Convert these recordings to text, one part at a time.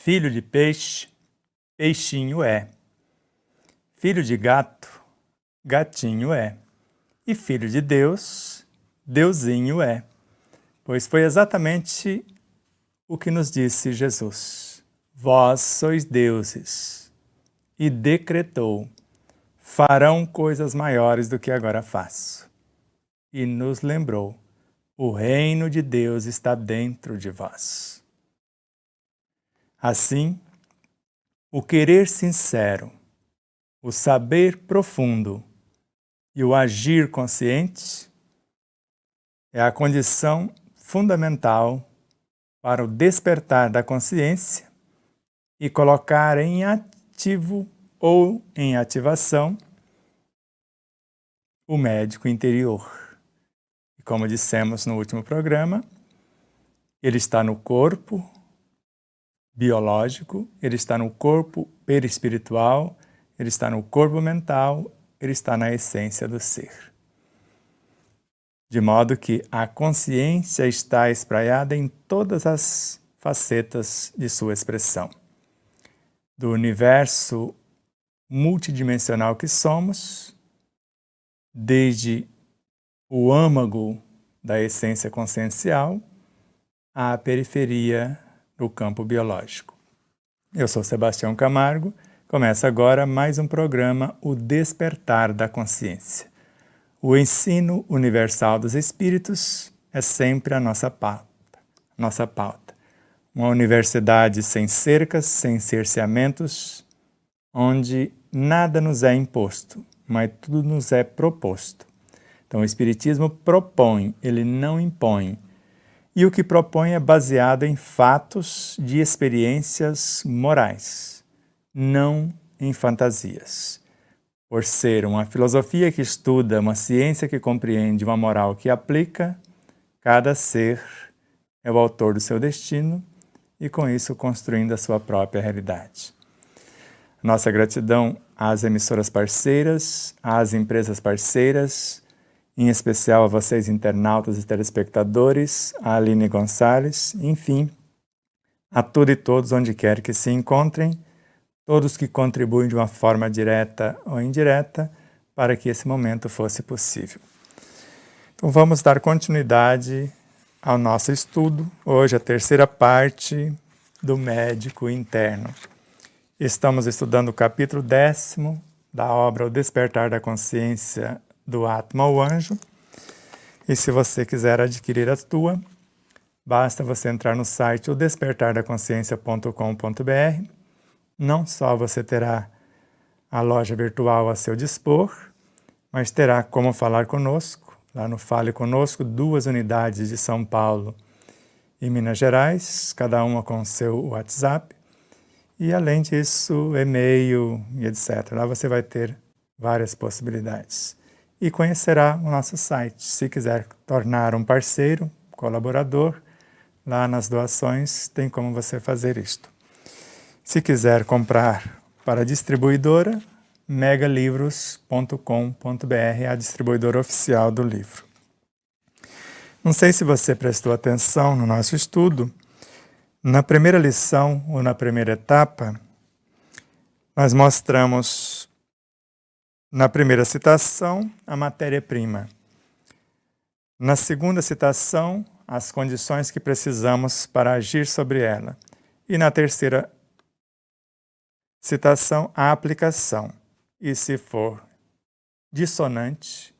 Filho de peixe, peixinho é. Filho de gato, gatinho é. E filho de Deus, deusinho é. Pois foi exatamente o que nos disse Jesus. Vós sois deuses. E decretou, farão coisas maiores do que agora faço. E nos lembrou, o reino de Deus está dentro de vós. Assim, o querer sincero, o saber profundo e o agir consciente é a condição fundamental para o despertar da consciência e colocar em ativo ou em ativação o médico interior. E como dissemos no último programa, ele está no corpo biológico, ele está no corpo perispiritual, ele está no corpo mental, ele está na essência do ser. De modo que a consciência está espraiada em todas as facetas de sua expressão. Do universo multidimensional que somos, desde o âmago da essência consciencial à periferia do campo biológico. Eu sou Sebastião Camargo, começa agora mais um programa, O Despertar da Consciência. O ensino universal dos espíritos é sempre a nossa pauta. Uma universidade sem cercas, sem cerceamentos, onde nada nos é imposto, mas tudo nos é proposto. Então o Espiritismo propõe, ele não impõe. E o que propõe é baseado em fatos de experiências morais, não em fantasias. Por ser uma filosofia que estuda, uma ciência que compreende, uma moral que aplica, cada ser é o autor do seu destino e com isso construindo a sua própria realidade. Nossa gratidão às emissoras parceiras, às empresas parceiras, em especial a vocês internautas e telespectadores, a Aline Gonçalves, enfim, a tudo e todos onde quer que se encontrem, todos que contribuem de uma forma direta ou indireta para que esse momento fosse possível. Então vamos dar continuidade ao nosso estudo, hoje a terceira parte do médico interno. Estamos estudando o capítulo 10º da obra O Despertar da Consciência do Atma, o Anjo, e se você quiser adquirir a tua, basta você entrar no site odespertardaconsciencia.com.br. Não só você terá a loja virtual a seu dispor, mas terá como falar conosco, lá no Fale Conosco, 2 unidades de São Paulo e Minas Gerais, cada uma com o seu WhatsApp, e além disso, e-mail e etc. Lá você vai ter várias possibilidades. E conhecerá o nosso site. Se quiser tornar um parceiro, colaborador, lá nas doações tem como você fazer isto. Se quiser comprar para a distribuidora, megalivros.com.br, a distribuidora oficial do livro. Não sei se você prestou atenção no nosso estudo, na primeira lição ou na primeira etapa, nós mostramos na primeira citação, a matéria-prima. Na segunda citação, as condições que precisamos para agir sobre ela. E na terceira citação à aplicação. E se for dissonante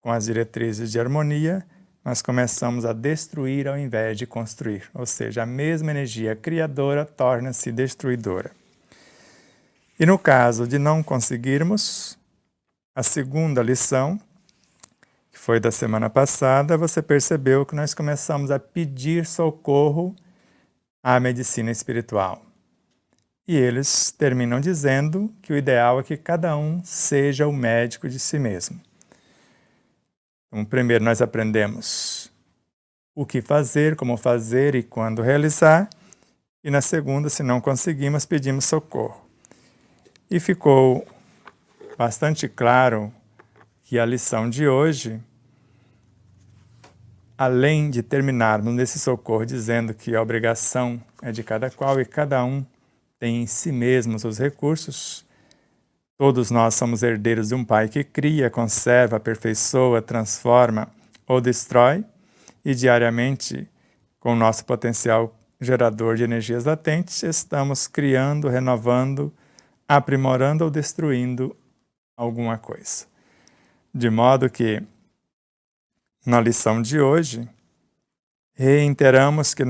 com as diretrizes de harmonia, nós começamos a destruir ao invés de construir. Ou seja, a mesma energia criadora torna-se destruidora. E no caso de não conseguirmos, a segunda lição, que foi da semana passada, você percebeu que nós começamos a pedir socorro à medicina espiritual. E eles terminam dizendo que o ideal é que cada um seja o médico de si mesmo. Então, primeiro nós aprendemos o que fazer, como fazer e quando realizar. E na segunda, se não conseguimos, pedimos socorro. E ficou bastante claro que a lição de hoje, além de terminarmos nesse socorro dizendo que a obrigação é de cada qual e cada um tem em si mesmo os recursos, todos nós somos herdeiros de um Pai que cria, conserva, aperfeiçoa, transforma ou destrói, e diariamente, com o nosso potencial gerador de energias latentes, estamos criando, renovando, aprimorando ou destruindo alguma coisa. De modo que, na lição de hoje, reiteramos que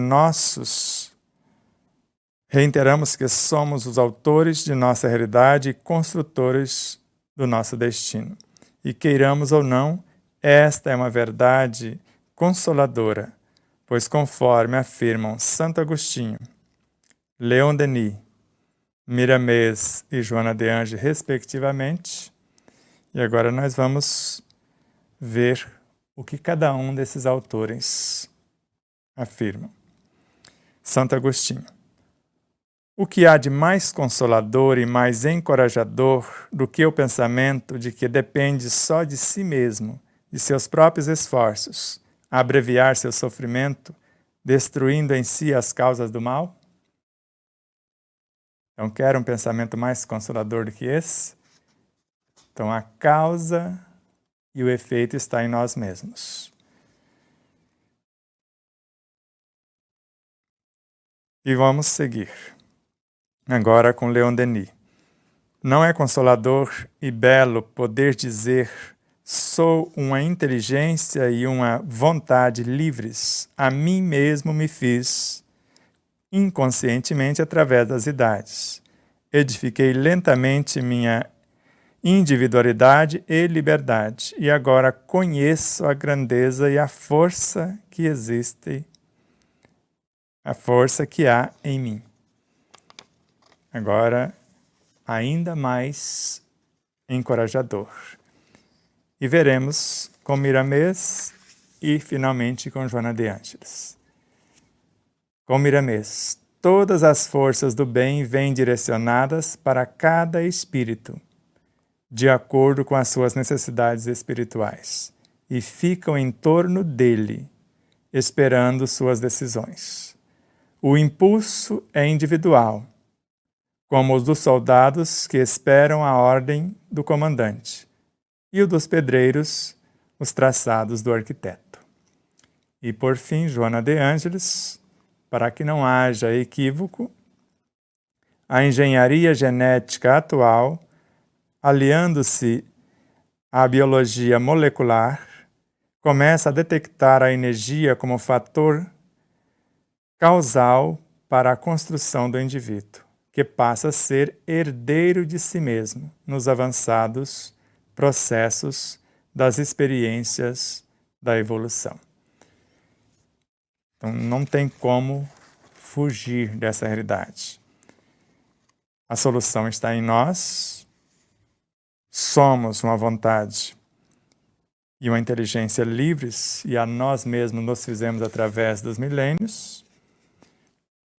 somos os autores de nossa realidade e construtores do nosso destino. E queiramos ou não, esta é uma verdade consoladora, pois conforme afirmam Santo Agostinho, Leon Denis, Miramês e Joana de Anjos, respectivamente, e agora nós vamos ver o que cada um desses autores afirma. Santo Agostinho. O que há de mais consolador e mais encorajador do que o pensamento de que depende só de si mesmo, de seus próprios esforços, a abreviar seu sofrimento, destruindo em si as causas do mal? Então, quer um pensamento mais consolador do que esse? Então, a causa e o efeito está em nós mesmos. E vamos seguir. Agora com Leon Denis. Não é consolador e belo poder dizer: sou uma inteligência e uma vontade livres, a mim mesmo me fiz, inconscientemente através das idades. Edifiquei lentamente minha individualidade e liberdade, e agora conheço a grandeza e a força que existe, a força que há em mim. Agora, ainda mais encorajador. E veremos com Miramês e, finalmente, com Joana de Ângeles. Com Miramês, todas as forças do bem vêm direcionadas para cada espírito, de acordo com as suas necessidades espirituais, e ficam em torno dele, esperando suas decisões. O impulso é individual, como os dos soldados que esperam a ordem do comandante, e o dos pedreiros, os traçados do arquiteto. E por fim, Joana de Ângeles, para que não haja equívoco, a engenharia genética atual, aliando-se à biologia molecular, começa a detectar a energia como fator causal para a construção do indivíduo, que passa a ser herdeiro de si mesmo nos avançados processos das experiências da evolução. Então, não tem como fugir dessa realidade. A solução está em nós. Somos uma vontade e uma inteligência livres, e a nós mesmos nos fizemos através dos milênios.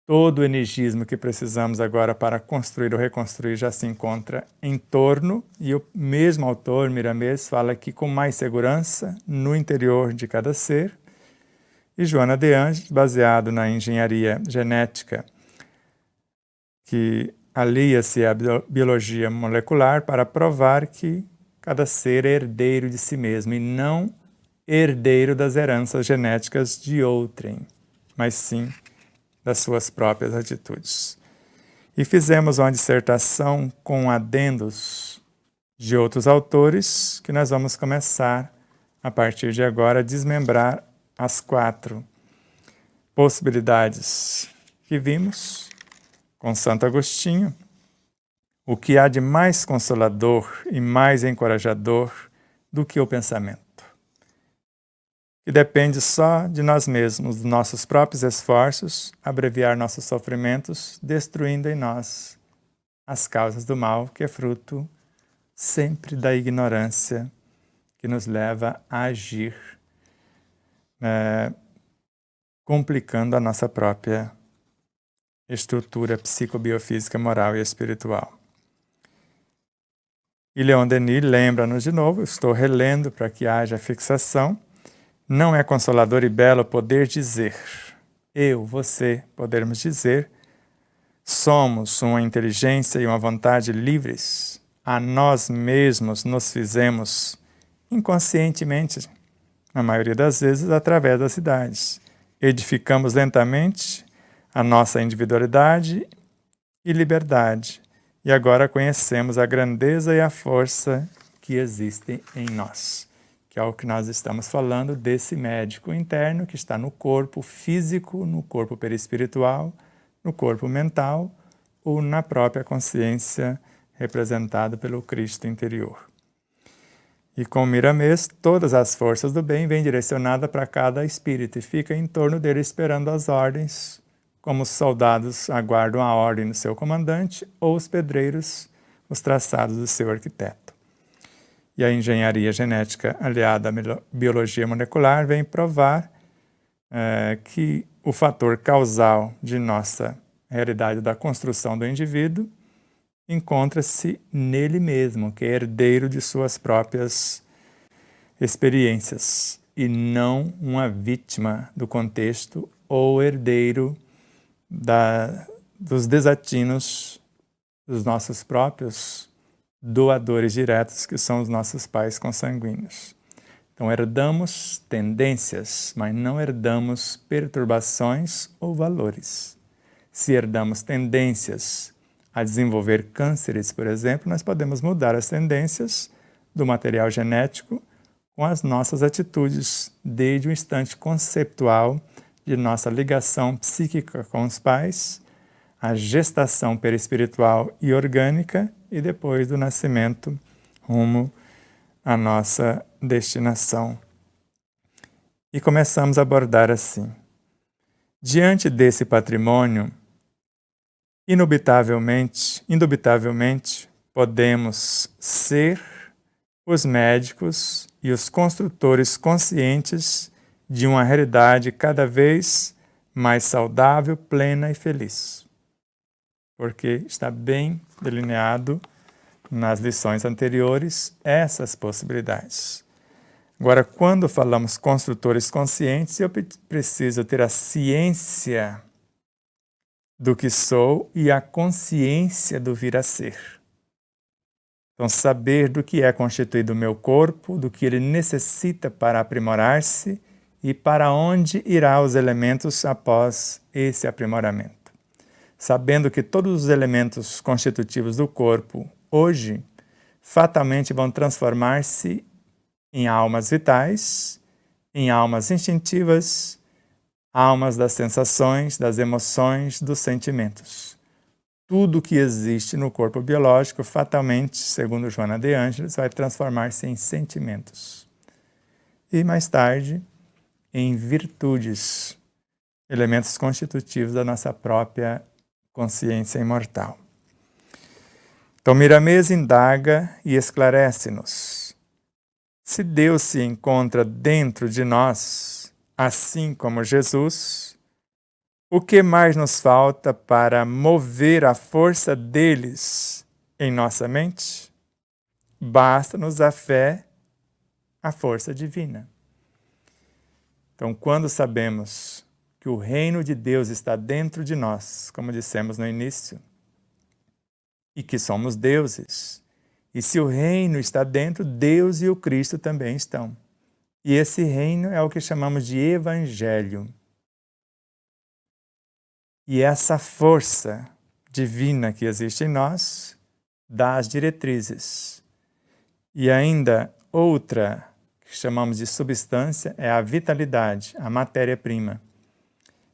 Todo o energismo que precisamos agora para construir ou reconstruir já se encontra em torno, e o mesmo autor, Miramês, fala que com mais segurança no interior de cada ser. E Joana de Ângeles, baseado na engenharia genética, que alia-se à biologia molecular para provar que cada ser é herdeiro de si mesmo e não herdeiro das heranças genéticas de outrem, mas sim das suas próprias atitudes. E fizemos uma dissertação com adendos de outros autores, que nós vamos começar, a partir de agora, a desmembrar as 4 possibilidades que vimos com Santo Agostinho. O que há de mais consolador e mais encorajador do que o pensamento? Que depende só de nós mesmos, dos nossos próprios esforços, abreviar nossos sofrimentos, destruindo em nós as causas do mal, que é fruto sempre da ignorância que nos leva a agir, complicando a nossa própria estrutura psicobiofísica, moral e espiritual. E Leon Denis lembra-nos de novo, estou relendo para que haja fixação. Não é consolador e belo poder dizer, eu, você, podermos dizer, somos uma inteligência e uma vontade livres, a nós mesmos nos fizemos inconscientemente, na maioria das vezes, através das idades. Edificamos lentamente a nossa individualidade e liberdade, e agora conhecemos a grandeza e a força que existem em nós, que é o que nós estamos falando desse médico interno que está no corpo físico, no corpo perispiritual, no corpo mental ou na própria consciência representada pelo Cristo interior. E com Miramês, todas as forças do bem vêm direcionadas para cada espírito e fica em torno dele esperando as ordens, como os soldados aguardam a ordem do seu comandante ou os pedreiros os traçados do seu arquiteto. E a engenharia genética aliada à biologia molecular vem provar que o fator causal de nossa realidade da construção do indivíduo encontra-se nele mesmo, que é herdeiro de suas próprias experiências e não uma vítima do contexto ou herdeiro dos desatinos dos nossos próprios doadores diretos, que são os nossos pais consanguíneos. Então, herdamos tendências, mas não herdamos perturbações ou valores. Se herdamos tendências a desenvolver cânceres, por exemplo, nós podemos mudar as tendências do material genético com as nossas atitudes, desde o instante conceptual de nossa ligação psíquica com os pais, a gestação perispiritual e orgânica e depois do nascimento rumo à nossa destinação. E começamos a abordar assim. Diante desse patrimônio, indubitavelmente, podemos ser os médicos e os construtores conscientes de uma realidade cada vez mais saudável, plena e feliz. Porque está bem delineado nas lições anteriores essas possibilidades. Agora, quando falamos construtores conscientes, eu preciso ter a ciência do que sou e a consciência do vir a ser. Então, saber do que é constituído o meu corpo, do que ele necessita para aprimorar-se e para onde irá os elementos após esse aprimoramento. Sabendo que todos os elementos constitutivos do corpo, hoje, fatalmente vão transformar-se em almas vitais, em almas instintivas, almas das sensações, das emoções, dos sentimentos. Tudo que existe no corpo biológico, fatalmente, segundo Joana de Ângeles, vai transformar-se em sentimentos. E mais tarde, em virtudes, elementos constitutivos da nossa própria consciência imortal. Então, Miramês indaga e esclarece-nos. Se Deus se encontra dentro de nós, assim como Jesus, o que mais nos falta para mover a força deles em nossa mente? Basta-nos a fé, a força divina. Então, quando sabemos que o reino de Deus está dentro de nós, como dissemos no início, e que somos deuses, e se o reino está dentro, Deus e o Cristo também estão. E esse reino é o que chamamos de Evangelho. E essa força divina que existe em nós dá as diretrizes. E ainda outra, que chamamos de substância, é a vitalidade, a matéria-prima.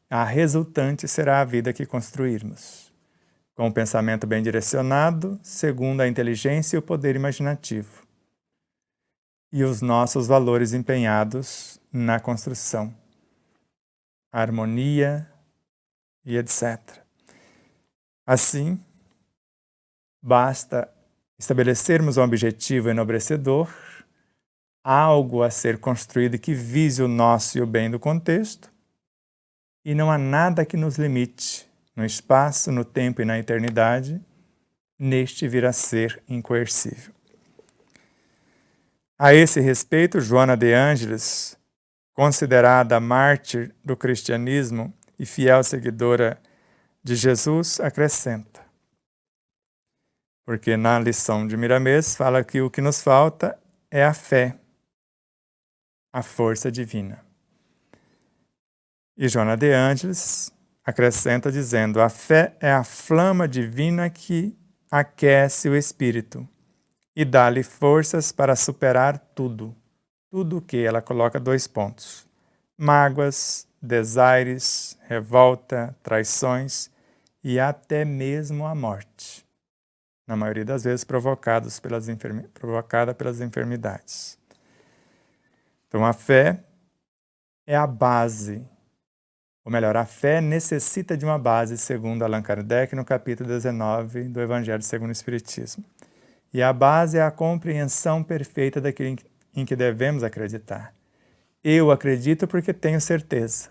A resultante será a vida que construirmos, com o pensamento bem direcionado, segundo a inteligência e o poder imaginativo, e os nossos valores empenhados na construção, harmonia e etc. Assim, basta estabelecermos um objetivo enobrecedor, algo a ser construído que vise o nosso e o bem do contexto, e não há nada que nos limite no espaço, no tempo e na eternidade, neste vir a ser incoercível. A esse respeito, Joana de Ângeles, considerada mártir do cristianismo e fiel seguidora de Jesus, acrescenta: porque na lição de Miramês fala que o que nos falta é a fé, a força divina. E Joana de Ângeles acrescenta dizendo: a fé é a flama divina que aquece o espírito e dá-lhe forças para superar tudo. Tudo o que ela coloca 2 pontos: mágoas, desaires, revolta, traições e até mesmo a morte, na maioria das vezes provocada pelas enfermidades. Então a fé é a base, ou melhor, a fé necessita de uma base, segundo Allan Kardec, no capítulo 19 do Evangelho segundo o Espiritismo. E a base é a compreensão perfeita daquilo em que devemos acreditar. Eu acredito porque tenho certeza,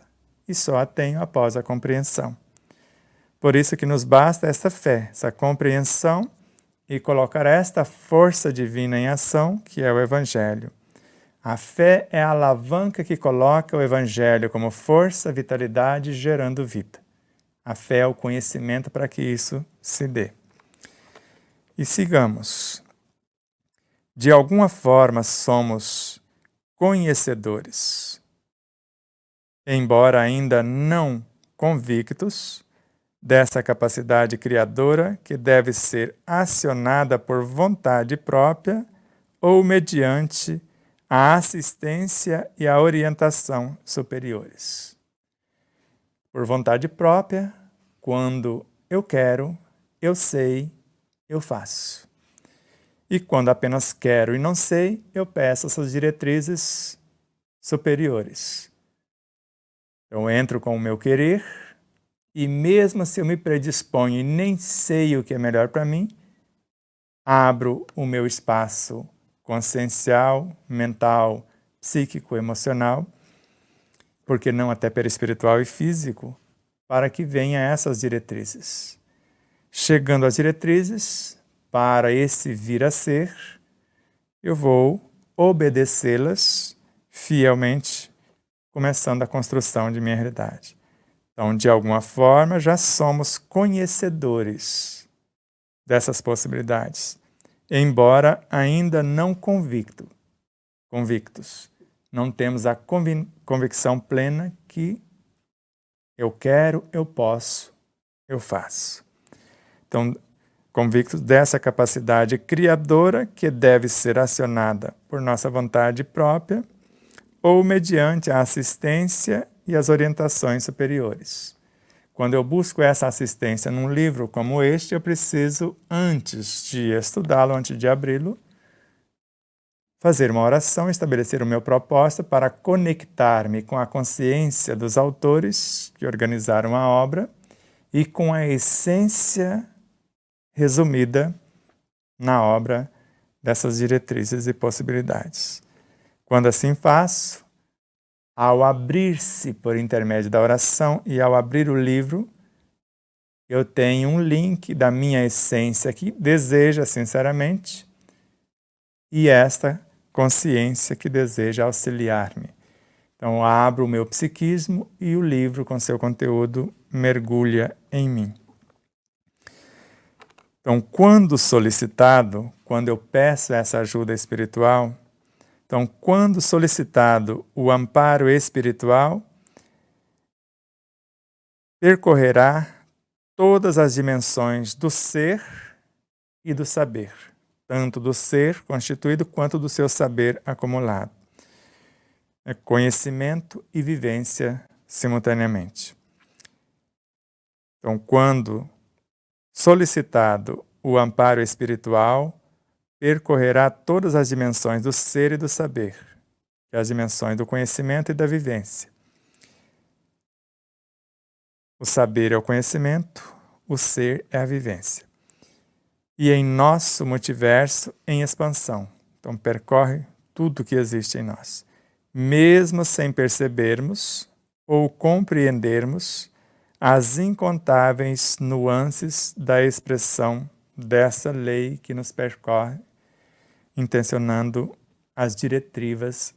e só a tenho após a compreensão. Por isso que nos basta essa fé, essa compreensão, e colocar esta força divina em ação, que é o Evangelho. A fé é a alavanca que coloca o Evangelho como força, vitalidade, gerando vida. A fé é o conhecimento para que isso se dê. E sigamos. De alguma forma somos conhecedores, embora ainda não convictos, dessa capacidade criadora que deve ser acionada por vontade própria ou mediante a assistência e a orientação superiores. Por vontade própria, quando eu quero, eu sei, eu faço. E quando apenas quero e não sei, eu peço essas diretrizes superiores. Eu entro com o meu querer, e mesmo se eu me predisponho e nem sei o que é melhor para mim, abro o meu espaço consciencial, mental, psíquico, emocional, porque não até perispiritual e físico, para que venha essas diretrizes. Chegando às diretrizes, para esse vir a ser, eu vou obedecê-las fielmente, começando a construção de minha realidade. Então, de alguma forma, já somos conhecedores dessas possibilidades, embora ainda não convictos. Não temos a convicção plena que eu quero, eu posso, eu faço. Então, convictos dessa capacidade criadora que deve ser acionada por nossa vontade própria ou mediante a assistência e as orientações superiores. Quando eu busco essa assistência num livro como este, eu preciso, antes de estudá-lo, antes de abri-lo, fazer uma oração, estabelecer o meu propósito para conectar-me com a consciência dos autores que organizaram a obra e com a essência resumida na obra dessas diretrizes e possibilidades. Quando assim faço, ao abrir-se por intermédio da oração e ao abrir o livro, eu tenho um link da minha essência que deseja sinceramente e esta consciência que deseja auxiliar-me. Então, abro o meu psiquismo e o livro, com seu conteúdo, mergulha em mim. Então, quando solicitado, quando eu peço essa ajuda espiritual, então, quando solicitado o amparo espiritual, percorrerá todas as dimensões do ser e do saber, tanto do ser constituído quanto do seu saber acumulado. É conhecimento e vivência simultaneamente. Então, quando solicitado o amparo espiritual, percorrerá todas as dimensões do ser e do saber, que é as dimensões do conhecimento e da vivência. O saber é o conhecimento, o ser é a vivência. E em nosso multiverso em expansão. Então percorre tudo que existe em nós. Mesmo sem percebermos ou compreendermos as incontáveis nuances da expressão dessa lei que nos percorre, intencionando as diretivas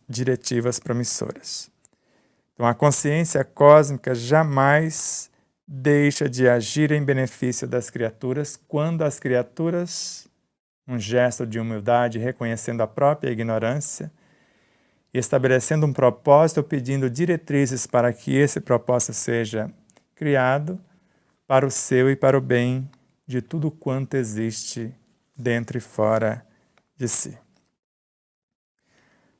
promissoras. Então a consciência cósmica jamais deixa de agir em benefício das criaturas quando as criaturas, um gesto de humildade, reconhecendo a própria ignorância, estabelecendo um propósito, pedindo diretrizes para que esse propósito seja criado para o seu e para o bem de tudo quanto existe dentro e fora de si.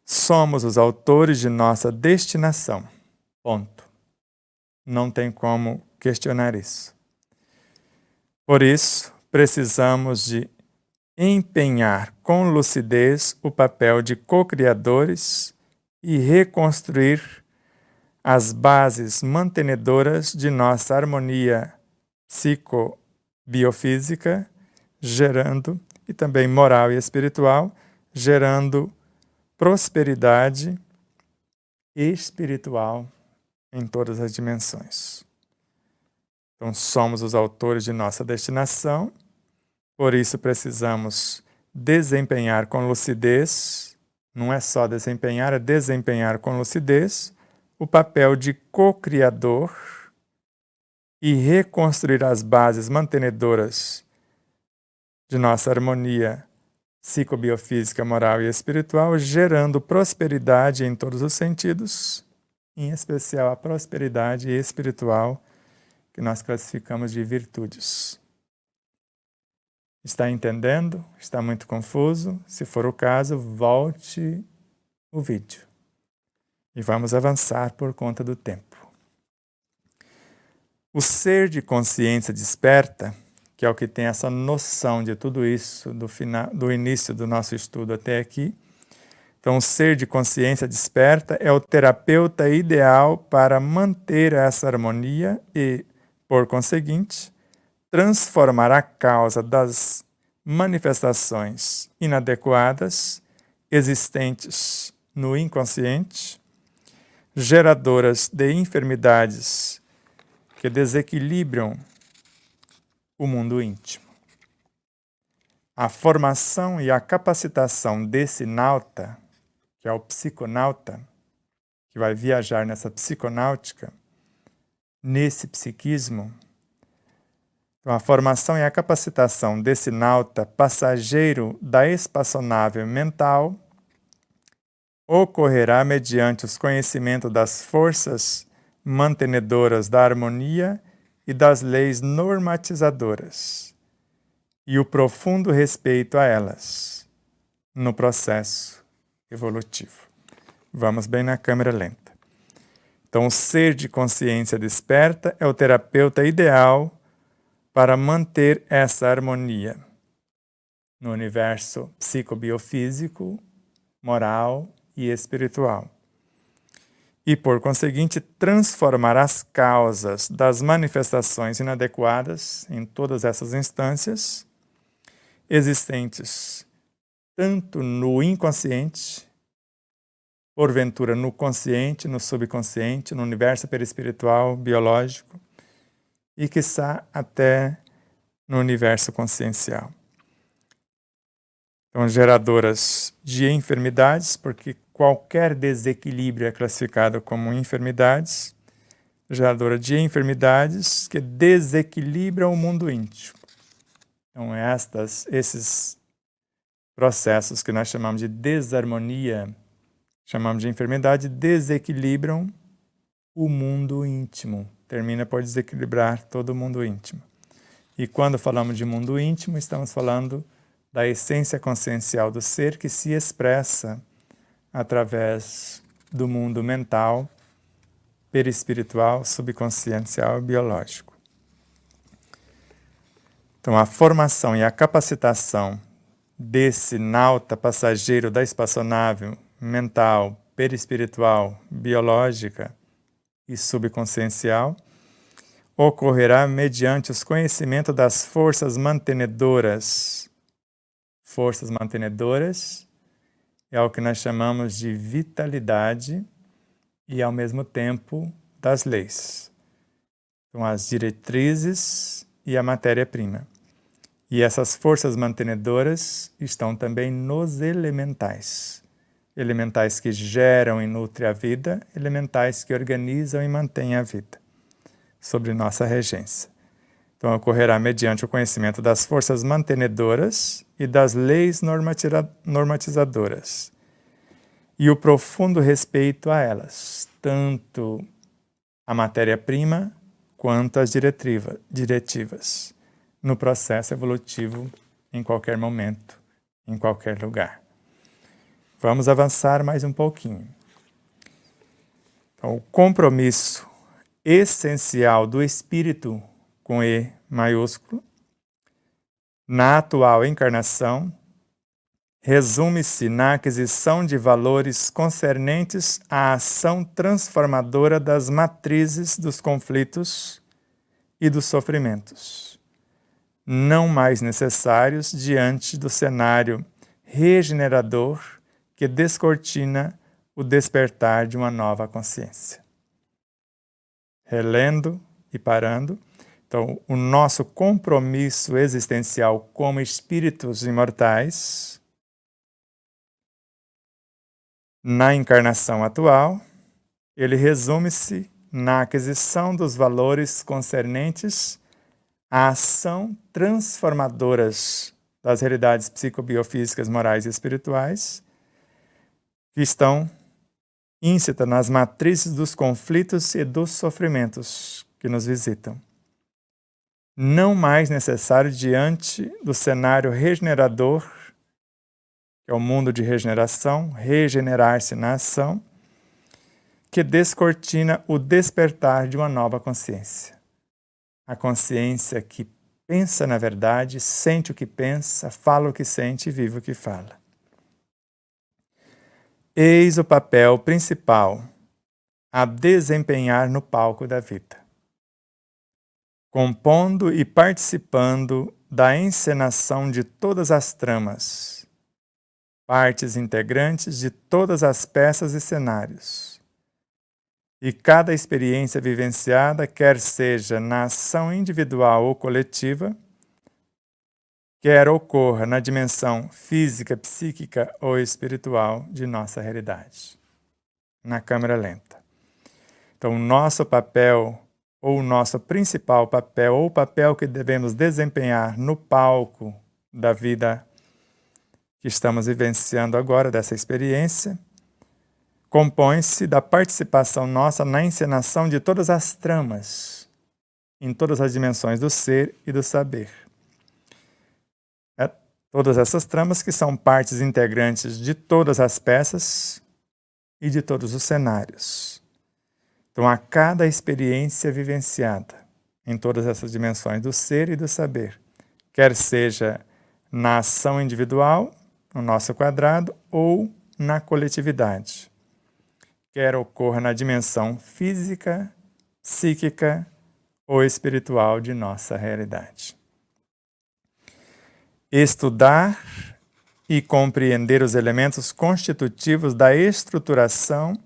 Somos os autores de nossa destinação. Ponto. Não tem como questionar isso. Por isso, precisamos de empenhar com lucidez o papel de co-criadores e reconstruir as bases mantenedoras de nossa harmonia psicobiofísica, gerando, e também moral e espiritual, gerando prosperidade espiritual em todas as dimensões. Então, somos os autores de nossa destinação, por isso precisamos desempenhar com lucidez, não é só desempenhar, é desempenhar com lucidez o papel de co-criador e reconstruir as bases mantenedoras de nossa harmonia psicobiofísica, moral e espiritual, gerando prosperidade em todos os sentidos, em especial a prosperidade espiritual, que nós classificamos de virtudes. Está entendendo? Está muito confuso? Se for o caso, volte o vídeo. E vamos avançar por conta do tempo. O ser de consciência desperta, que é o que tem essa noção de tudo isso do início do nosso estudo até aqui. Então, o ser de consciência desperta é o terapeuta ideal para manter essa harmonia e, por conseguinte, transformar a causa das manifestações inadequadas existentes no inconsciente, geradoras de enfermidades que desequilibram o mundo íntimo. A formação e a capacitação desse nauta, que é o psiconauta, que vai viajar nessa psiconáutica, nesse psiquismo, então, a formação e a capacitação desse nauta passageiro da espaçonave mental ocorrerá mediante os conhecimentos das forças mantenedoras da harmonia e das leis normatizadoras, e o profundo respeito a elas no processo evolutivo. Vamos bem na câmera lenta. Então, o ser de consciência desperta é o terapeuta ideal para manter essa harmonia no universo psicobiofísico, moral e espiritual. E, por conseguinte, transformar as causas das manifestações inadequadas em todas essas instâncias existentes, tanto no inconsciente, porventura no consciente, no subconsciente, no universo perispiritual, biológico, e, quiçá, até no universo consciencial. Então, geradoras de enfermidades, porque qualquer desequilíbrio é classificado como enfermidades, geradora de enfermidades que desequilibram o mundo íntimo. Então, esses processos que nós chamamos de desarmonia, chamamos de enfermidade, desequilibram o mundo íntimo. Termina por desequilibrar todo o mundo íntimo. E quando falamos de mundo íntimo, estamos falando da essência consciencial do ser que se expressa através do mundo mental, perispiritual, subconsciencial e biológico. Então, a formação e a capacitação desse nauta passageiro da espaçonave mental, perispiritual, biológica e subconsciencial ocorrerá mediante os conhecimentos das forças mantenedoras. Forças mantenedoras é o que nós chamamos de vitalidade e, ao mesmo tempo, das leis. Então, as diretrizes e a matéria-prima. E essas forças mantenedoras estão também nos elementais. Elementais que geram e nutrem a vida, elementais que organizam e mantêm a vida, sobre nossa regência. Então, ocorrerá mediante o conhecimento das forças mantenedoras e das leis normatizadoras, e o profundo respeito a elas, tanto a matéria-prima quanto as diretivas, no processo evolutivo, em qualquer momento, em qualquer lugar. Vamos avançar mais um pouquinho. Então, o compromisso essencial do espírito, com E maiúsculo, na atual encarnação, resume-se na aquisição de valores concernentes à ação transformadora das matrizes dos conflitos e dos sofrimentos, não mais necessários diante do cenário regenerador que descortina o despertar de uma nova consciência. Relendo e parando, então, o nosso compromisso existencial como espíritos imortais, na encarnação atual, ele resume-se na aquisição dos valores concernentes à ação transformadoras das realidades psicobiofísicas, morais e espirituais, que estão íncitas nas matrizes dos conflitos e dos sofrimentos que nos visitam. Não mais necessário diante do cenário regenerador, que é o mundo de regeneração, regenerar-se na ação, que descortina o despertar de uma nova consciência. A consciência que pensa na verdade, sente o que pensa, fala o que sente e vive o que fala. Eis o papel principal a desempenhar no palco da vida, compondo e participando da encenação de todas as tramas, partes integrantes de todas as peças e cenários. E cada experiência vivenciada, quer seja na ação individual ou coletiva, quer ocorra na dimensão física, psíquica ou espiritual de nossa realidade, na câmara lenta. Então, o nosso papel, ou o nosso principal papel, ou o papel que devemos desempenhar no palco da vida que estamos vivenciando agora, dessa experiência, compõe-se da participação nossa na encenação de todas as tramas, em todas as dimensões do ser e do saber. Todas essas tramas que são partes integrantes de todas as peças e de todos os cenários. Então, a cada experiência vivenciada em todas essas dimensões do ser e do saber, quer seja na ação individual, no nosso quadrado, ou na coletividade, quer ocorra na dimensão física, psíquica ou espiritual de nossa realidade. Estudar e compreender os elementos constitutivos da estruturação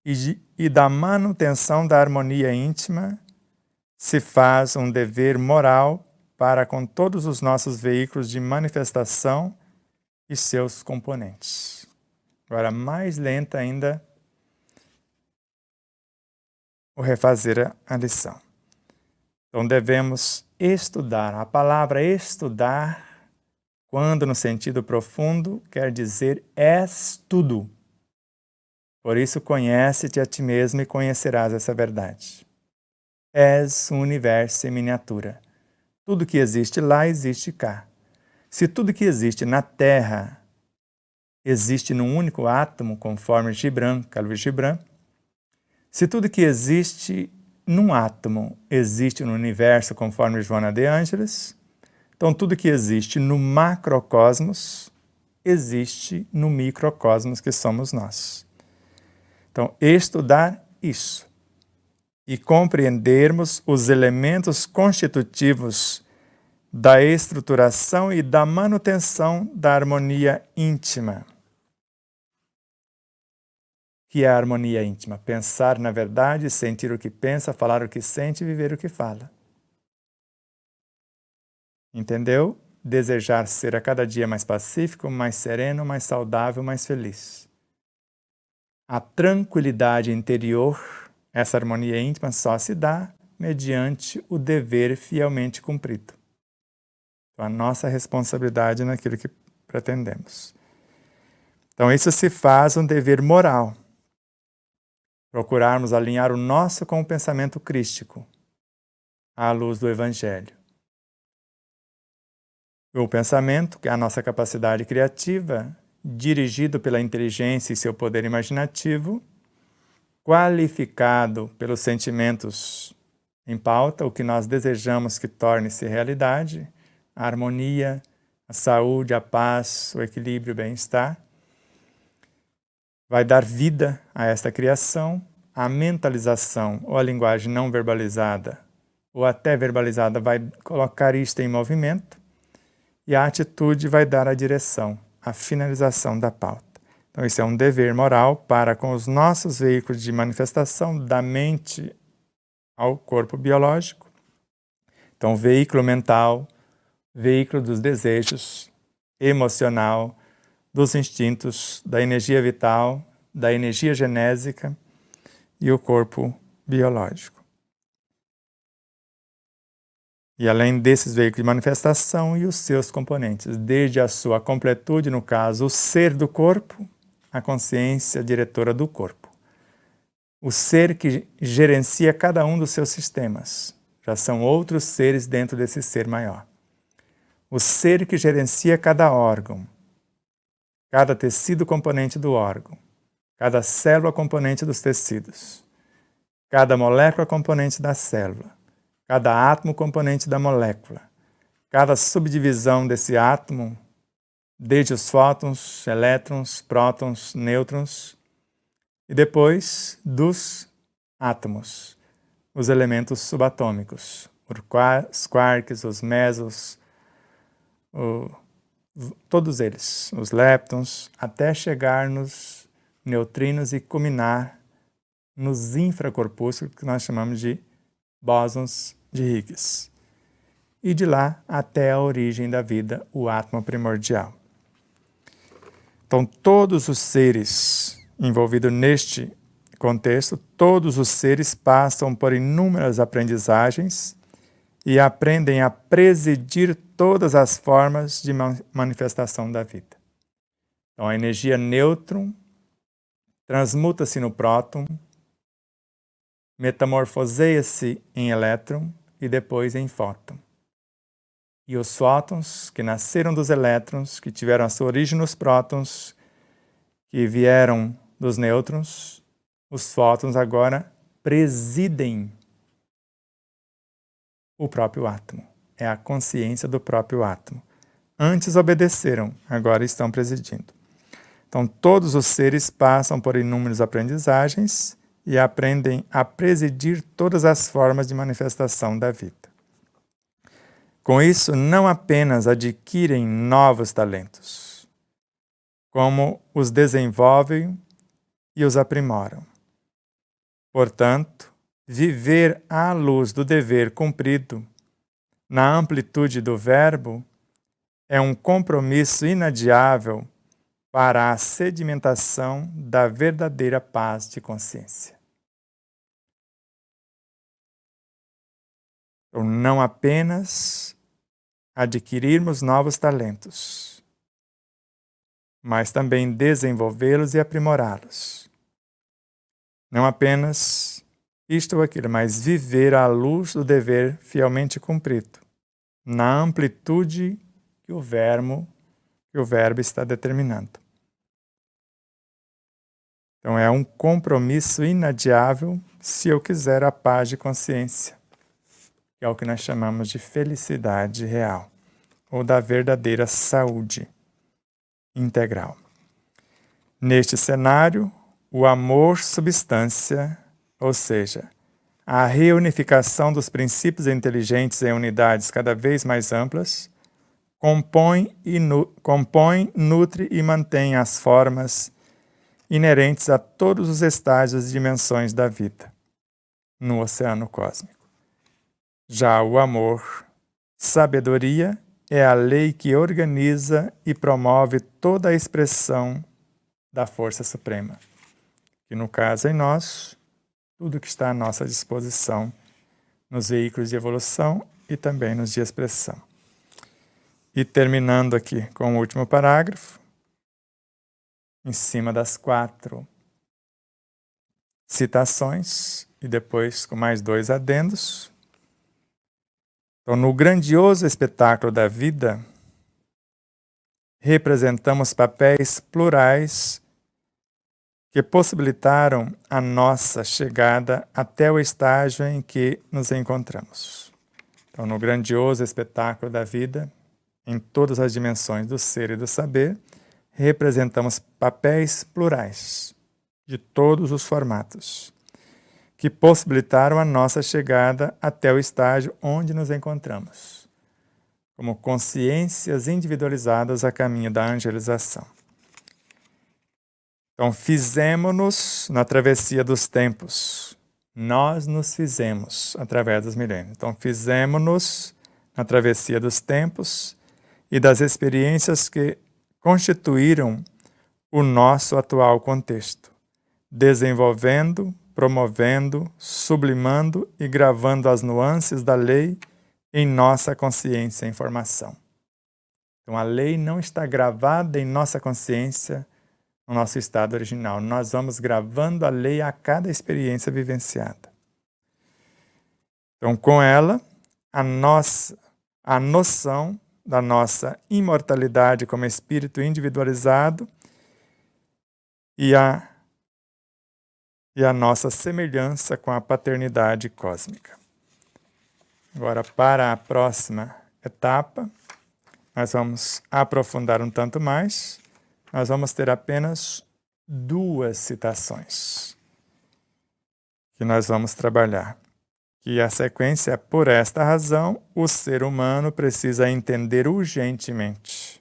e da manutenção da harmonia íntima se faz um dever moral para com todos os nossos veículos de manifestação e seus componentes. Agora, mais lenta ainda, o refazer a lição. Então, devemos estudar. A palavra estudar, quando no sentido profundo, quer dizer és tudo. Por isso, conhece-te a ti mesmo e conhecerás essa verdade. És um universo em miniatura. tudo que existe lá, existe cá. Se tudo que existe na Terra existe num único átomo, conforme Calvin Gibran, se tudo que existe num átomo existe no universo, conforme Joana de Ângeles, então tudo que existe no macrocosmos existe no microcosmos, que somos nós. Então, estudar isso e compreendermos os elementos constitutivos da estruturação e da manutenção da harmonia íntima. Que é a harmonia íntima? Pensar na verdade, sentir o que pensa, falar o que sente e viver o que fala. Entendeu? Desejar ser a cada dia mais pacífico, mais sereno, mais saudável, mais feliz. A tranquilidade interior, essa harmonia íntima, só se dá mediante o dever fielmente cumprido. Então, a nossa responsabilidade naquilo que pretendemos. Então, isso se faz um dever moral. Procurarmos alinhar o nosso com o pensamento crístico, à luz do Evangelho. O pensamento, que é a nossa capacidade criativa, dirigido pela inteligência e seu poder imaginativo, qualificado pelos sentimentos em pauta, o que nós desejamos que torne-se realidade, a harmonia, a saúde, a paz, o equilíbrio, o bem-estar, vai dar vida a esta criação. A mentalização ou a linguagem não verbalizada ou até verbalizada vai colocar isto em movimento. E a atitude vai dar a direção, a finalização da pauta. Então, isso é um dever moral para com os nossos veículos de manifestação da mente ao corpo biológico. Então, veículo mental, veículo dos desejos, emocional, dos instintos, da energia vital, da energia genésica e o corpo biológico. E além desses veículos de manifestação e os seus componentes, desde a sua completude, no caso, o ser do corpo, a consciência diretora do corpo. O ser que gerencia cada um dos seus sistemas. Já são outros seres dentro desse ser maior. O ser que gerencia cada órgão, cada tecido componente do órgão, cada célula componente dos tecidos, cada molécula componente da célula, cada átomo componente da molécula, cada subdivisão desse átomo, desde os fótons, elétrons, prótons, nêutrons, e depois dos átomos, os elementos subatômicos, os quarks, os mesos, todos eles, os leptons, até chegar nos neutrinos e culminar nos infracorpúsculos, que nós chamamos de bósons de Higgs. E de lá até a origem da vida, o átomo primordial. Então, todos os seres envolvidos neste contexto, todos os seres passam por inúmeras aprendizagens e aprendem a presidir todas as formas de manifestação da vida. Então, a energia nêutron transmuta-se no próton, metamorfoseia-se em elétron e depois em fóton. E os fótons, que nasceram dos elétrons, que tiveram a sua origem nos prótons, que vieram dos nêutrons, os fótons agora presidem o próprio átomo. É a consciência do próprio átomo. Antes obedeceram, agora estão presidindo. Então, todos os seres passam por inúmeras aprendizagens e aprendem a presidir todas as formas de manifestação da vida. Com isso, não apenas adquirem novos talentos, como os desenvolvem e os aprimoram. Portanto, viver à luz do dever cumprido, na amplitude do verbo, é um compromisso inadiável para a sedimentação da verdadeira paz de consciência. Então, não apenas adquirirmos novos talentos, mas também desenvolvê-los e aprimorá-los. Não apenas isto ou aquilo, mas viver à luz do dever fielmente cumprido, na amplitude que o verbo está determinando. Então é um compromisso inadiável se eu quiser a paz de consciência, que é o que nós chamamos de felicidade real, ou da verdadeira saúde integral. Neste cenário, o amor substância, ou seja, a reunificação dos princípios inteligentes em unidades cada vez mais amplas, compõe, nutre e mantém as formas inerentes a todos os estágios e dimensões da vida no oceano cósmico. Já o amor, sabedoria, é a lei que organiza e promove toda a expressão da força suprema, que no caso em nós, tudo que está à nossa disposição nos veículos de evolução e também nos de expressão. E terminando aqui com o último parágrafo, em cima das 4 citações, e depois com mais 2 adendos. Então, no grandioso espetáculo da vida, representamos papéis plurais que possibilitaram a nossa chegada até o estágio em que nos encontramos. Então, no grandioso espetáculo da vida, em todas as dimensões do ser e do saber, representamos papéis plurais, de todos os formatos, que possibilitaram a nossa chegada até o estágio onde nos encontramos, como consciências individualizadas a caminho da angelização. Então, fizemo-nos na travessia dos tempos. Nós nos fizemos através dos milênios. Então, fizemo-nos na travessia dos tempos e das experiências que constituíram o nosso atual contexto, desenvolvendo, promovendo, sublimando e gravando as nuances da lei em nossa consciência em formação. Então, a lei não está gravada em nossa consciência, no nosso estado original. Nós vamos gravando a lei a cada experiência vivenciada. Então, com ela, a noção da nossa imortalidade como espírito individualizado e a nossa semelhança com a paternidade cósmica. Agora, para a próxima etapa, nós vamos aprofundar um tanto mais. Nós vamos ter apenas 2 citações que nós vamos trabalhar. Que a sequência é: por esta razão, o ser humano precisa entender urgentemente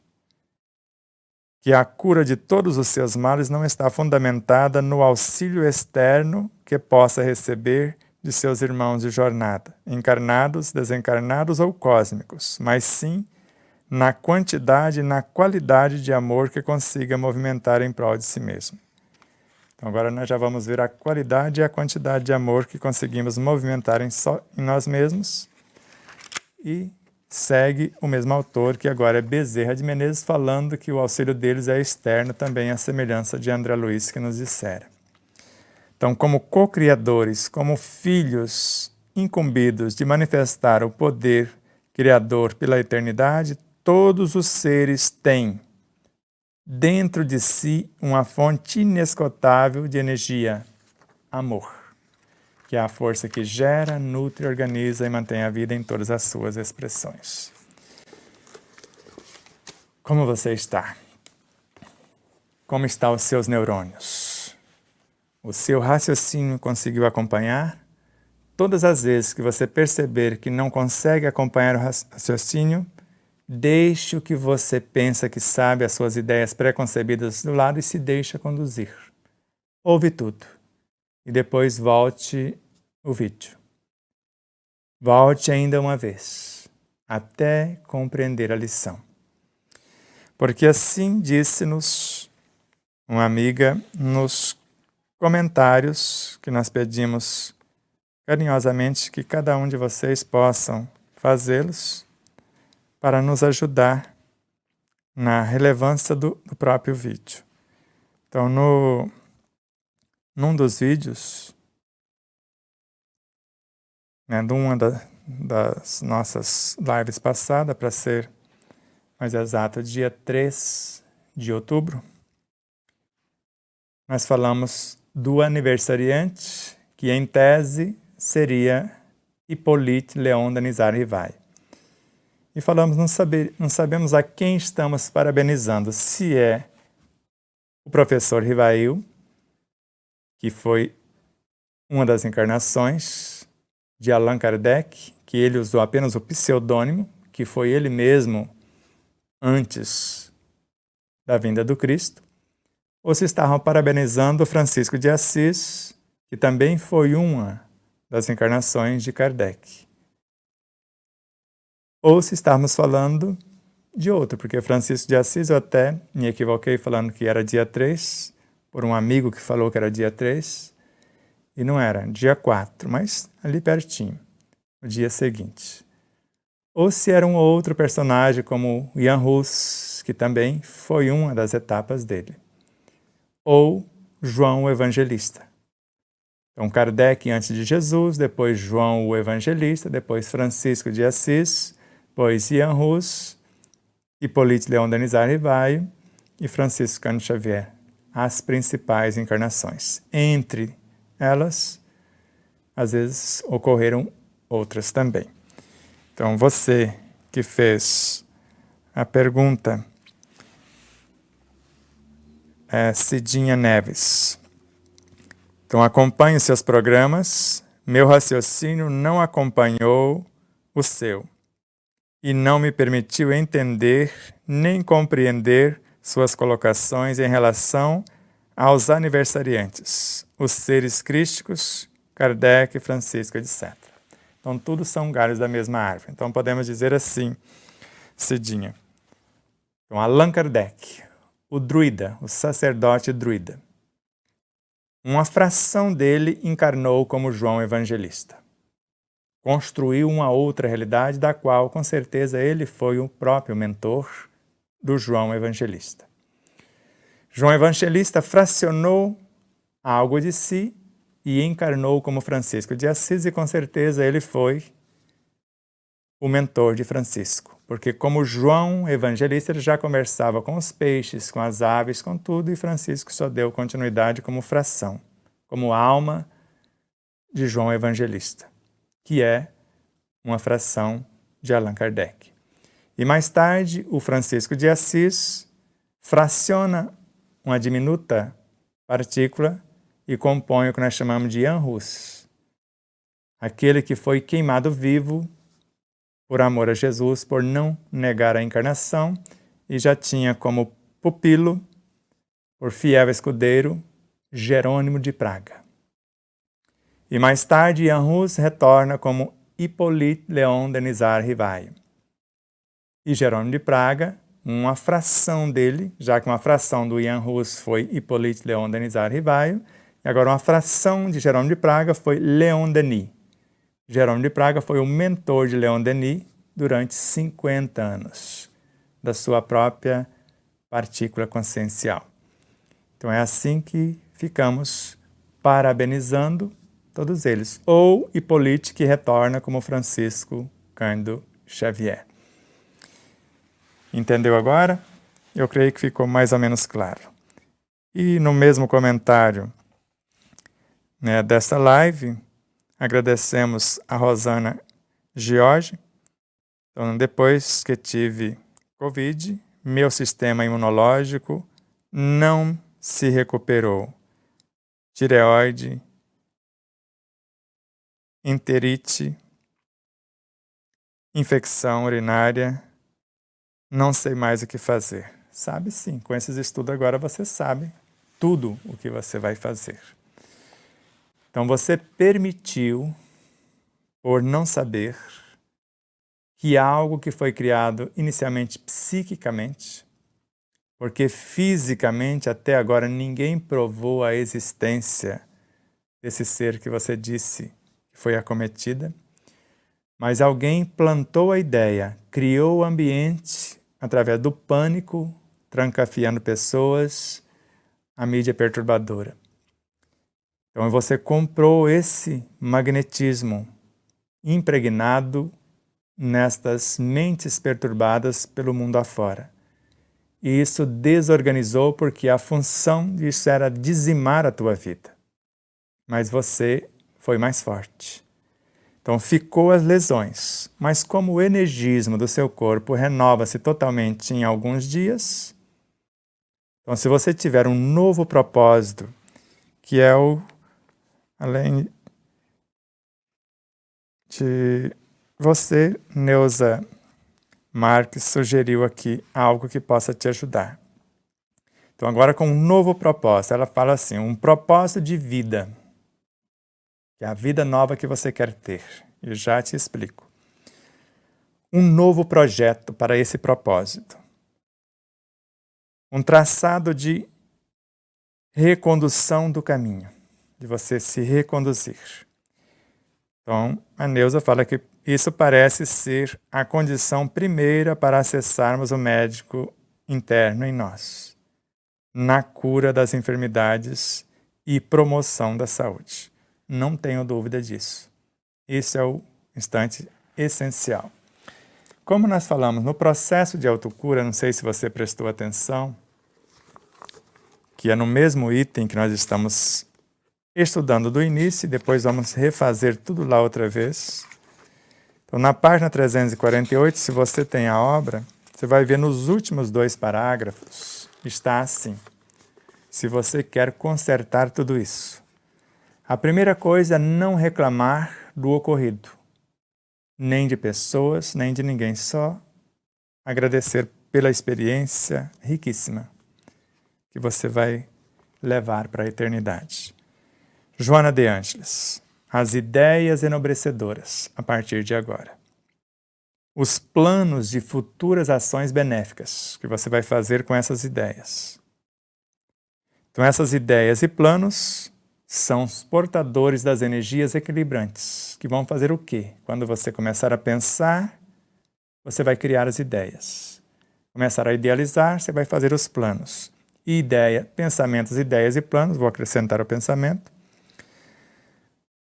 que a cura de todos os seus males não está fundamentada no auxílio externo que possa receber de seus irmãos de jornada, encarnados, desencarnados ou cósmicos, mas sim na quantidade e na qualidade de amor que consiga movimentar em prol de si mesmo. Então agora nós já vamos ver a qualidade e a quantidade de amor que conseguimos movimentar em nós mesmos. E segue o mesmo autor, que agora é Bezerra de Menezes, falando que o auxílio deles é externo, também à semelhança de André Luiz, que nos dissera. Então, como co-criadores, como filhos incumbidos de manifestar o poder criador pela eternidade, todos os seres têm dentro de si uma fonte inesgotável de energia, amor, que é a força que gera, nutre, organiza e mantém a vida em todas as suas expressões. Como você está? Como estão os seus neurônios? O seu raciocínio conseguiu acompanhar? Todas as vezes que você perceber que não consegue acompanhar o raciocínio, deixe o que você pensa que sabe, as suas ideias preconcebidas do lado, e se deixa conduzir. Ouve tudo. E depois volte o vídeo. Volte ainda uma vez, até compreender a lição. Porque assim disse-nos uma amiga nos comentários, que nós pedimos carinhosamente que cada um de vocês possam fazê-los para nos ajudar na relevância do próprio vídeo. Então, num dos vídeos, numa das nossas lives passadas, para ser mais exato, dia 3 de outubro, nós falamos do aniversariante, que em tese seria Hippolyte Léon Denisard Rivail. E falamos, não sabemos a quem estamos parabenizando, se é o professor Rivail, que foi uma das encarnações de Allan Kardec, que ele usou apenas o pseudônimo, que foi ele mesmo antes da vinda do Cristo, ou se estavam parabenizando Francisco de Assis, que também foi uma das encarnações de Kardec. Ou se estávamos falando de outro, porque Francisco de Assis eu até me equivoquei falando que era dia 3, por um amigo que falou que era dia 3, e não era, dia 4, mas ali pertinho, no dia seguinte. Ou se era um outro personagem como Jan Hus, que também foi uma das etapas dele. Ou João o Evangelista. Então Kardec antes de Jesus, depois João o Evangelista, depois Francisco de Assis, depois Jan Hus, Hippolyte Léon Denisard Rivail e Francisco Cândido Xavier, as principais encarnações. Entre elas, às vezes ocorreram outras também. Então você que fez a pergunta, Cidinha Neves. Então acompanhe seus programas, meu raciocínio não acompanhou o seu e não me permitiu entender nem compreender suas colocações em relação aos aniversariantes, os seres crísticos, Kardec, Francisco, etc. Então, tudo são galhos da mesma árvore. Então, podemos dizer assim, Cidinha. Então, Allan Kardec, o druida, o sacerdote druida. Uma fração dele encarnou como João Evangelista. Construiu uma outra realidade da qual, com certeza, ele foi o próprio mentor do João Evangelista. João Evangelista fracionou algo de si e encarnou como Francisco de Assis e, com certeza, ele foi o mentor de Francisco. Porque como João Evangelista, ele já conversava com os peixes, com as aves, com tudo, e Francisco só deu continuidade como fração, como alma de João Evangelista, que é uma fração de Allan Kardec. E mais tarde, o Francisco de Assis fraciona uma diminuta partícula e compõe o que nós chamamos de Jan Hus, aquele que foi queimado vivo por amor a Jesus, por não negar a encarnação, e já tinha como pupilo, por fiel escudeiro, Jerônimo de Praga. E mais tarde, Jan Hus retorna como Hippolyte Léon Denisard Rivail. E Jerônimo de Praga, uma fração dele, já que uma fração do Jan Hus foi Hippolyte Léon Denisard Rivail, e agora uma fração de Jerônimo de Praga foi Léon Denis. Jerônimo de Praga foi o mentor de Léon Denis durante 50 anos, da sua própria partícula consciencial. Então é assim que ficamos parabenizando todos eles. Ou Hippolyte, que retorna como Francisco Cândido Xavier. Entendeu agora? Eu creio que ficou mais ou menos claro. E no mesmo comentário desta live, agradecemos a Rosana Giorgi. Então, depois que tive Covid, meu sistema imunológico não se recuperou. Tireoide, enterite, infecção urinária, não sei mais o que fazer. Sabe sim, com esses estudos agora você sabe tudo o que você vai fazer. Então você permitiu, por não saber, que algo que foi criado inicialmente psiquicamente, porque fisicamente até agora ninguém provou a existência desse ser que você disse que foi acometida, mas alguém plantou a ideia, criou o ambiente através do pânico, trancafiando pessoas, a mídia perturbadora. Então você comprou esse magnetismo impregnado nestas mentes perturbadas pelo mundo afora. E isso desorganizou porque a função disso era dizimar a tua vida. Mas você foi mais forte. Então ficou as lesões, mas como o energismo do seu corpo renova-se totalmente em alguns dias, então se você tiver um novo propósito, que é além de você, Neuza Marques, sugeriu aqui algo que possa te ajudar. Então agora com um novo propósito, ela fala assim, um propósito de vida, que é a vida nova que você quer ter. Eu já te explico. Um novo projeto para esse propósito. Um traçado de recondução do caminho, de você se reconduzir. Então, a Neuza fala que isso parece ser a condição primeira para acessarmos o médico interno em nós, na cura das enfermidades e promoção da saúde. Não tenho dúvida disso. Esse é o instante essencial. Como nós falamos no processo de autocura, não sei se você prestou atenção, que é no mesmo item que nós estamos estudando do início, e depois vamos refazer tudo lá outra vez. Então, na página 348, se você tem a obra, você vai ver nos últimos 2 parágrafos, está assim. Se você quer consertar tudo isso. A primeira coisa é não reclamar do ocorrido, nem de pessoas, nem de ninguém, só agradecer pela experiência riquíssima que você vai levar para a eternidade. Joana de Ângeles, as ideias enobrecedoras a partir de agora. Os planos de futuras ações benéficas que você vai fazer com essas ideias. Então essas ideias e planos são os portadores das energias equilibrantes, que vão fazer o quê? Quando você começar a pensar, você vai criar as ideias. Começar a idealizar, você vai fazer os planos. E pensamentos, ideias e planos, vou acrescentar o pensamento.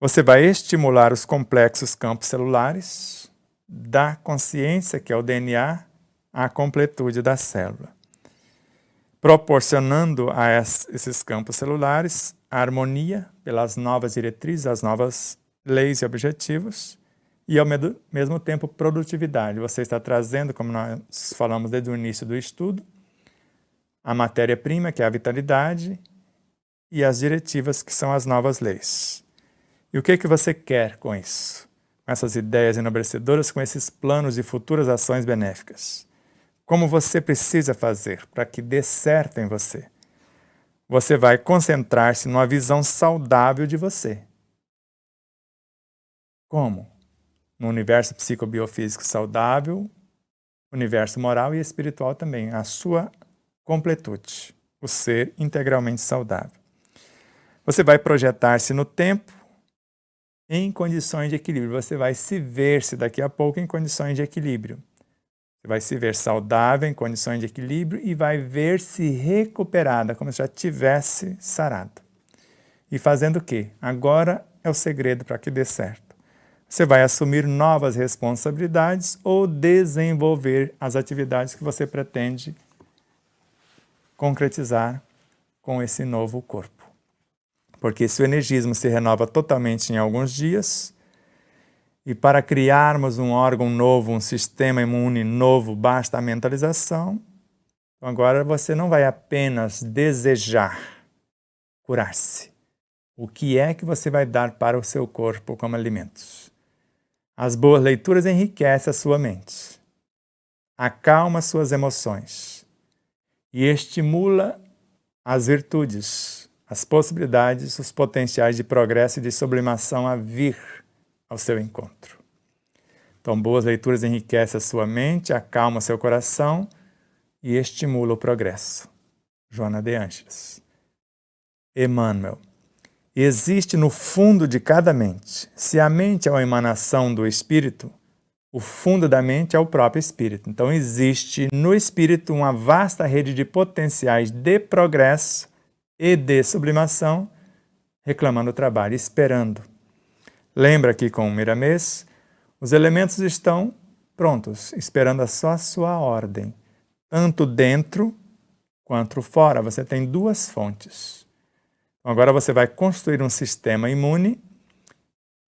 Você vai estimular os complexos campos celulares da consciência, que é o DNA, à completude da célula, proporcionando a esses campos celulares a harmonia pelas novas diretrizes, as novas leis e objetivos, e ao mesmo tempo produtividade. Você está trazendo, como nós falamos desde o início do estudo, a matéria-prima, que é a vitalidade, e as diretivas, que são as novas leis. E o que você quer com isso? Com essas ideias enobrecedoras, com esses planos de futuras ações benéficas? Como você precisa fazer para que dê certo em você? Você vai concentrar-se numa visão saudável de você. Como? No universo psicobiofísico saudável, universo moral e espiritual também, a sua completude, o ser integralmente saudável. Você vai projetar-se no tempo em condições de equilíbrio. Você vai se ver-se daqui a pouco em condições de equilíbrio. Você vai se ver saudável em condições de equilíbrio e vai ver-se recuperada, como se já tivesse sarado. E fazendo o quê? Agora é o segredo para que dê certo. Você vai assumir novas responsabilidades ou desenvolver as atividades que você pretende concretizar com esse novo corpo. Porque se o energismo se renova totalmente em alguns dias, e para criarmos um órgão novo, um sistema imune novo, basta a mentalização, então agora você não vai apenas desejar curar-se. O que é que você vai dar para o seu corpo como alimentos? As boas leituras enriquecem a sua mente, acalma suas emoções e estimula as virtudes, as possibilidades, os potenciais de progresso e de sublimação a vir ao seu encontro. Então, boas leituras enriquecem a sua mente, acalma seu coração e estimula o progresso. Joana de Ângeles. Emmanuel. Existe no fundo de cada mente. Se a mente é uma emanação do espírito, o fundo da mente é o próprio espírito. Então, existe no espírito uma vasta rede de potenciais de progresso e de sublimação, reclamando o trabalho, esperando. Lembra aqui com o Miramês, Os elementos estão prontos, esperando só a sua ordem, tanto dentro quanto fora. Você tem duas fontes. Agora você vai construir um sistema imune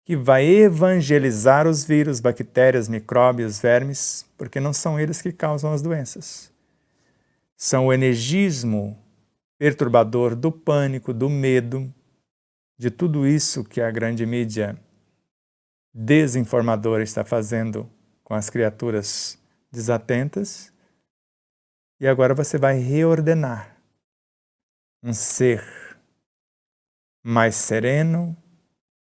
que vai evangelizar os vírus, bactérias, micróbios, vermes, porque não são eles que causam as doenças. São o energismo perturbador do pânico, do medo, de tudo isso que a grande mídia desinformadora está fazendo com as criaturas desatentas. E agora você vai reordenar um ser mais sereno,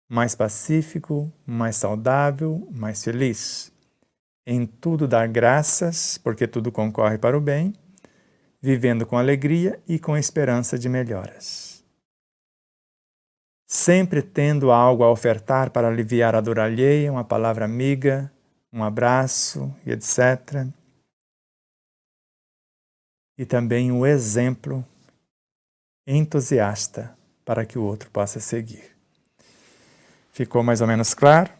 mais pacífico, mais saudável, mais feliz. Em tudo dar graças, porque tudo concorre para o bem, vivendo com alegria e com esperança de melhoras. Sempre tendo algo a ofertar para aliviar a dor alheia, uma palavra amiga, um abraço e etc. E também um exemplo entusiasta para que o outro possa seguir. Ficou mais ou menos claro?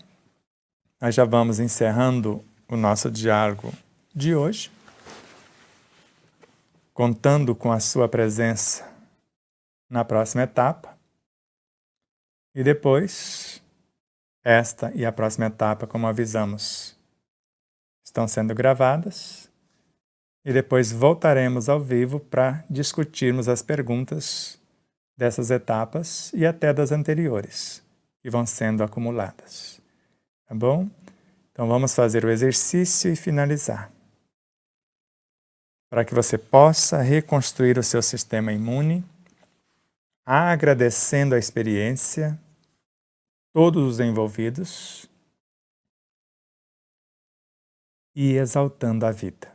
Nós já vamos encerrando o nosso diálogo de hoje, contando com a sua presença na próxima etapa. E depois, esta e a próxima etapa, como avisamos, estão sendo gravadas. E depois voltaremos ao vivo para discutirmos as perguntas dessas etapas e até das anteriores, que vão sendo acumuladas. Tá bom? Então vamos fazer o exercício e finalizar. Para que você possa reconstruir o seu sistema imune, agradecendo a experiência, todos os envolvidos e exaltando a vida.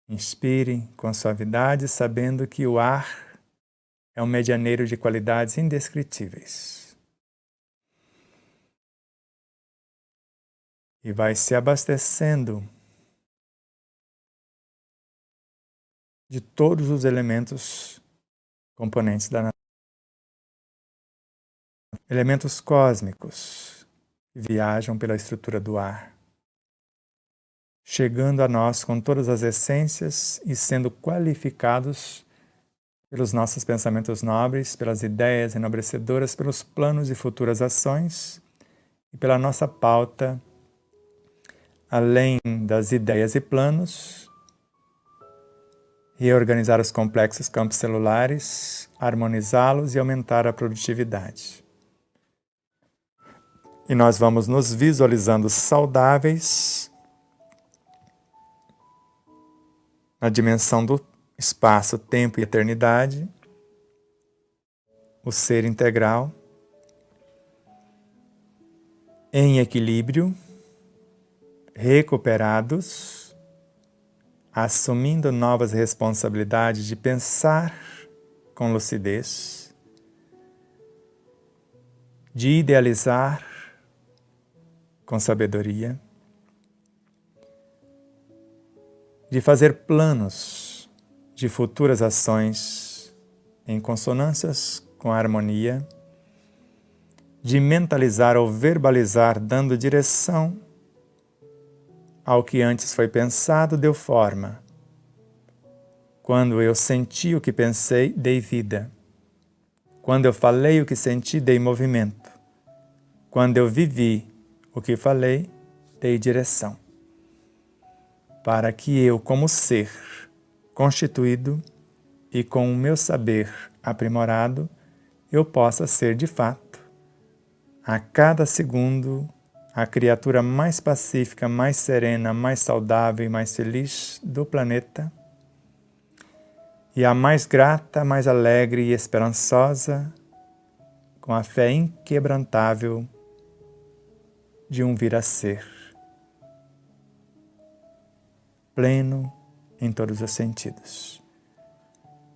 Inspire com suavidade, sabendo que o ar é um medianeiro de qualidades indescritíveis. E vai se abastecendo de todos os elementos componentes da natureza. Elementos cósmicos que viajam pela estrutura do ar, chegando a nós com todas as essências e sendo qualificados pelos nossos pensamentos nobres, pelas ideias enobrecedoras, pelos planos e futuras ações e pela nossa pauta, além das ideias e planos, reorganizar os complexos campos celulares, harmonizá-los e aumentar a produtividade. E nós vamos nos visualizando saudáveis na dimensão do espaço, tempo e eternidade, o ser integral, em equilíbrio, recuperados, assumindo novas responsabilidades de pensar com lucidez, de idealizar com sabedoria, de fazer planos de futuras ações em consonâncias com a harmonia, de mentalizar ou verbalizar dando direção ao que antes foi pensado, deu forma. Quando eu senti o que pensei, dei vida. Quando eu falei o que senti, dei movimento. Quando eu vivi o que falei, dei direção. Para que eu, como ser constituído e com o meu saber aprimorado, eu possa ser de fato, a cada segundo, a criatura mais pacífica, mais serena, mais saudável e mais feliz do planeta, e a mais grata, mais alegre e esperançosa, com a fé inquebrantável de um vir a ser, pleno em todos os sentidos,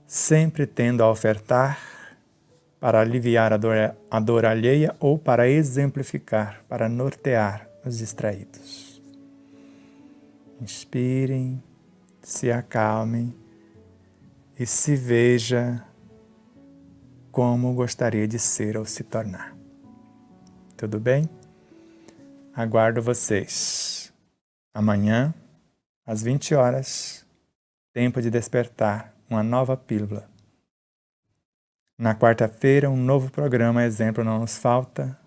sempre tendo a ofertar para aliviar a dor alheia ou para exemplificar, para nortear os distraídos. Inspirem, se acalmem e se veja como gostaria de ser ou se tornar. Tudo bem? aguardo vocês. Amanhã, às 20 horas, tempo de despertar, uma nova pílula. Na quarta-feira, um novo programa Exemplo Não Nos Falta,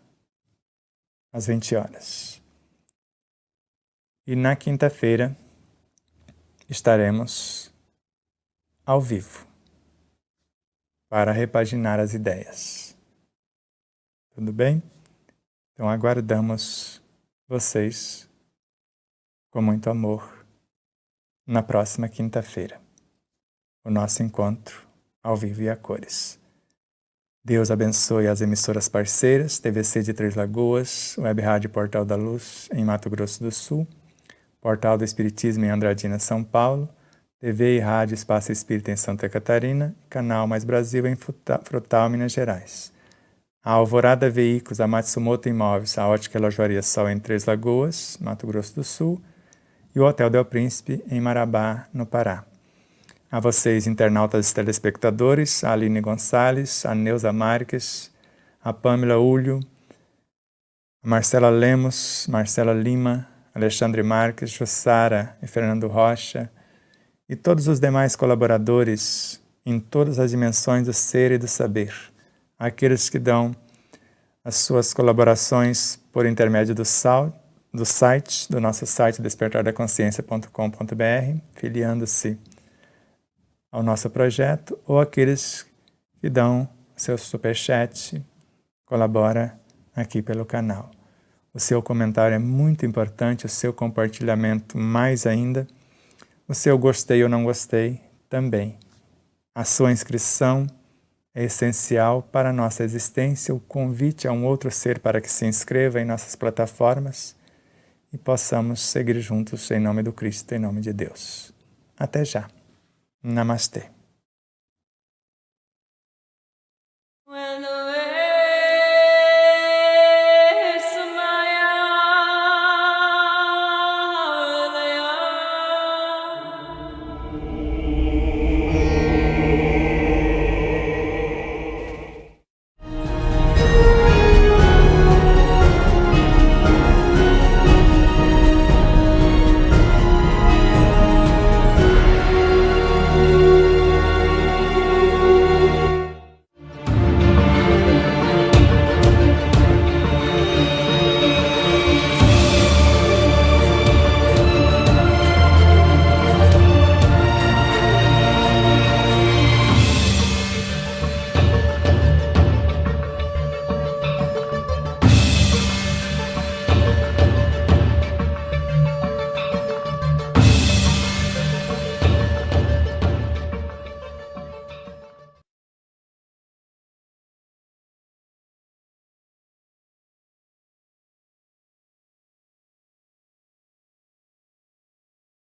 às 20 horas. E na quinta-feira, estaremos ao vivo para repaginar as ideias. Tudo bem? Então aguardamos vocês com muito amor na próxima quinta-feira. O nosso encontro ao vivo e a cores. Deus abençoe as emissoras parceiras, TVC de Três Lagoas, Web Rádio Portal da Luz em Mato Grosso do Sul, Portal do Espiritismo em Andradina, São Paulo, TV e Rádio Espaço Espírita em Santa Catarina, Canal Mais Brasil em Frutal, Minas Gerais. A Alvorada Veículos, a Matsumoto Imóveis, a Ótica e Lojoaria Sol em Três Lagoas, Mato Grosso do Sul, e o Hotel Del Príncipe em Marabá, no Pará. A vocês, internautas e telespectadores, a Aline Gonçalves, a Neuza Marques, a Pâmela Ulho, a Marcela Lemos, Marcela Lima, Alexandre Marques, Jussara e Fernando Rocha, e todos os demais colaboradores em todas as dimensões do ser e do saber, aqueles que dão as suas colaborações por intermédio do site, do nosso site despertardaconsciência.com.br, filiando-se ao nosso projeto, ou aqueles que dão seu superchat, colabora aqui pelo canal. O seu comentário é muito importante, o seu compartilhamento mais ainda, o seu gostei ou não gostei também. A sua inscrição é essencial para a nossa existência, o convite a um outro ser para que se inscreva em nossas plataformas e possamos seguir juntos em nome do Cristo, em nome de Deus. Até já. Namastê.